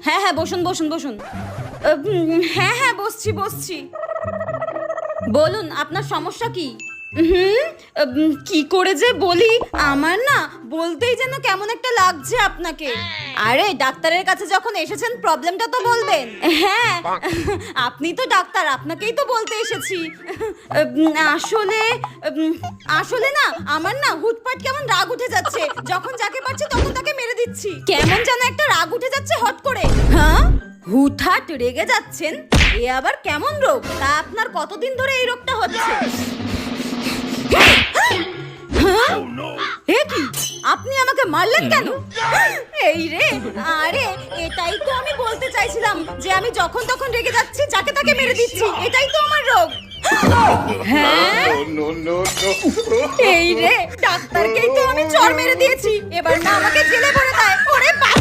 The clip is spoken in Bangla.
হ্যাঁ হ্যাঁ, বসুন বসুন বসুন। হ্যাঁ হ্যাঁ, বসছি বসছি। বলুন আপনার সমস্যা কি? কি করে যে বলি, আমার না বলতেই যেন কেমন একটা লাগছে আপনাকে। আরে ডাক্তারের কাছে যখন এসেছেন প্রবলেমটা তো বলবেন। হ্যাঁ, আপনি তো ডাক্তার, আপনাকেই তো বলতে এসেছি। আসলে আসলে না আমার না হুটপাট কেমন রাগ উঠে যাচ্ছে, যখন যাকে পারছি তখন তাকে মেরে দিচ্ছি। কেমন যেন একটা রাগ উঠে যাচ্ছে হট করে। হ্যাঁ, হুটহাট রেগে যাচ্ছেন, এ আবার কেমন রোগ? তা আপনার কতদিন ধরে এই রোগটা হচ্ছে? এ কি, আপনি আমাকে মারলেন কেন? এই রে, আরে এটাই তো আমি বলতে চাইছিলাম যে আমি যখন তখন রেগে যাচ্ছি, যাকে তাকে মেরে দিচ্ছি, এটাই তো আমার রোগ। হ্যাঁ, এই রে, ডাক্তারকেই তো আমি চড় মেরে দিয়েছি, এবার না আমাকে জেলে ভরে দেয়। ওরে বাবা!